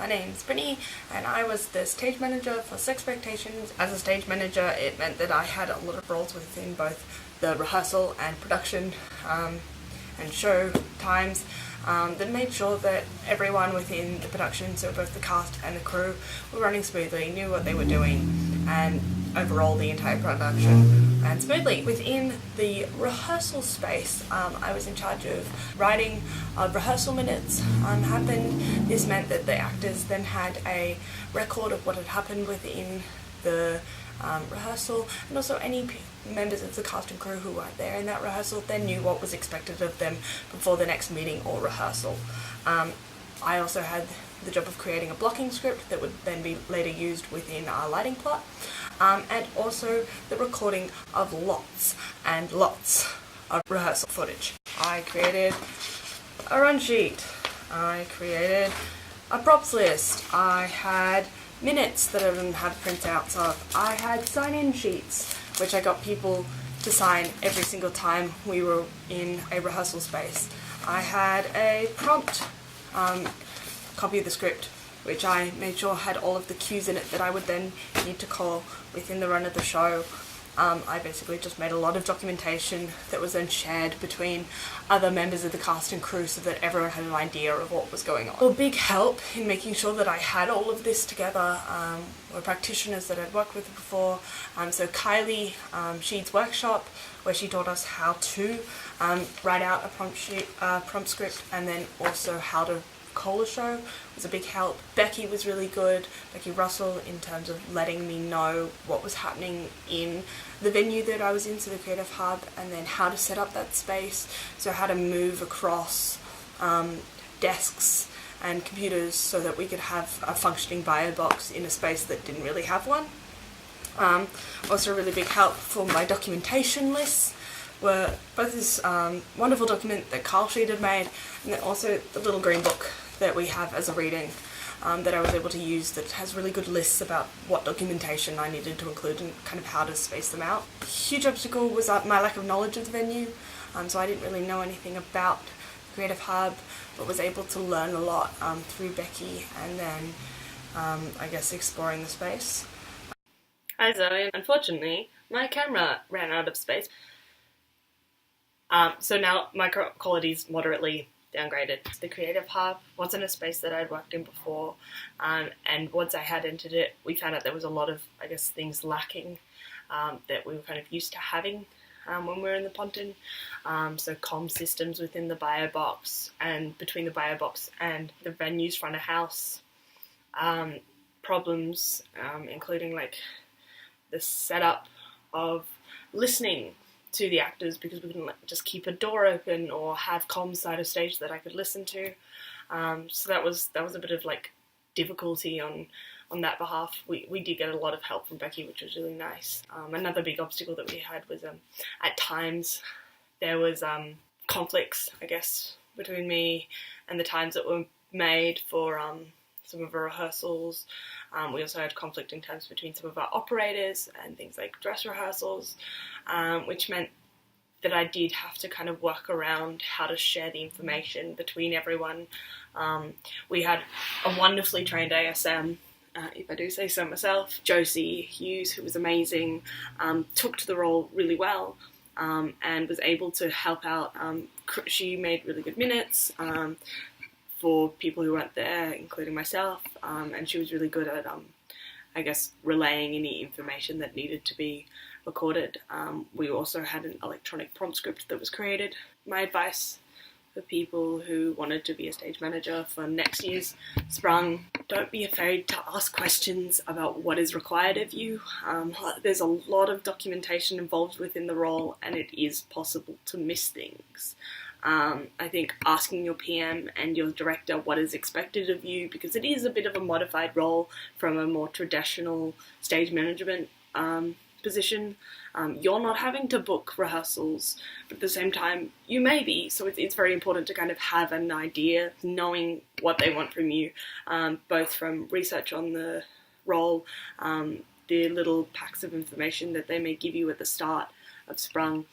My name's Brittany and I was the stage manager for Sexpectations. As a stage manager, it meant that I had a lot of roles within both the rehearsal and production and show times that made sure that everyone within the production, so both the cast and the crew, were running smoothly, knew what they were doing, and overall the entire production ran smoothly. Within the rehearsal space, I was in charge of writing rehearsal minutes happened. This meant that the actors then had a record of what had happened within the rehearsal, and also any members of the cast and crew who weren't there in that rehearsal then knew what was expected of them before the next meeting or rehearsal. I also had the job of creating a blocking script that would then be later used within our lighting plot, and also the recording of lots and lots of rehearsal footage. I created a run sheet, I created a props list, I had minutes that I didn't have printouts of, I had sign-in sheets which I got people to sign every single time we were in a rehearsal space. I had a prompt copy of the script which I made sure had all of the cues in it that I would then need to call within the run of the show. I basically just made a lot of documentation that was then shared between other members of the cast and crew so that everyone had an idea of what was going on. A big help in making sure that I had all of this together were practitioners that I'd worked with before. So Kylie, Sheed's workshop, where she taught us how to write out a prompt script, and then also how to call a show was a big help. Becky was really good, Becky Russell, in terms of letting me know what was happening in the venue that I was in, so the Creative Hub, and then how to set up that space, so how to move across desks and computers so that we could have a functioning bio box in a space that didn't really have one. Also a really big help for my documentation lists were both this wonderful document that Carl Sheed had made, and then also the little green book that we have as a reading that I was able to use that has really good lists about what documentation I needed to include and kind of how to space them out. A huge obstacle was my lack of knowledge of the venue, so I didn't really know anything about the Creative Hub, but was able to learn a lot through Becky and then I guess exploring the space. Hi Zoe, unfortunately my camera ran out of space. So now my quality's moderately downgraded. The Creative Hub wasn't a space that I'd worked in before, and once I had entered it, we found out there was a lot of, I guess, things lacking that we were kind of used to having when we were in the Ponton. So comm systems within the bio box and between the bio box and the venue's front of house. Problems, including like the setup of listening to the actors, because we couldn't just keep a door open or have comms side of stage that I could listen to. So that was a bit of like difficulty on that behalf. We did get a lot of help from Becky, which was really nice. Another big obstacle that we had was at times there was conflicts, I guess, between me and the times that were made for some of our rehearsals. We also had conflict in times between some of our operators and things like dress rehearsals, which meant that I did have to kind of work around how to share the information between everyone. We had a wonderfully trained ASM, if I do say so myself, Josie Hughes, who was amazing, took to the role really well, and was able to help out. She made really good minutes for people who weren't there, including myself, and she was really good at, I guess, relaying any information that needed to be recorded. We also had an electronic prompt script that was created. My advice for people who wanted to be a stage manager for next year's Sprung: don't be afraid to ask questions about what is required of you. There's a lot of documentation involved within the role, and it is possible to miss things. I think asking your PM and your director what is expected of you, because it is a bit of a modified role from a more traditional stage management position. You're not having to book rehearsals, but at the same time you may be, so it's very important to kind of have an idea, knowing what they want from you, both from research on the role, the little packs of information that they may give you at the start of Sprung,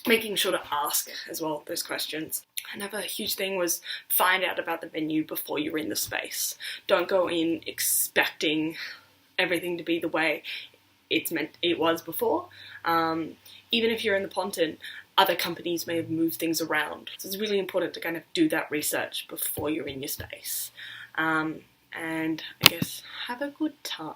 making sure to ask as well those questions. Another huge thing was find out about the venue before you're in the space. Don't go in expecting everything to be the way it was before. Even if you're in the Ponton, other companies may have moved things around. So it's really important to kind of do that research before you're in your space. And I guess have a good time.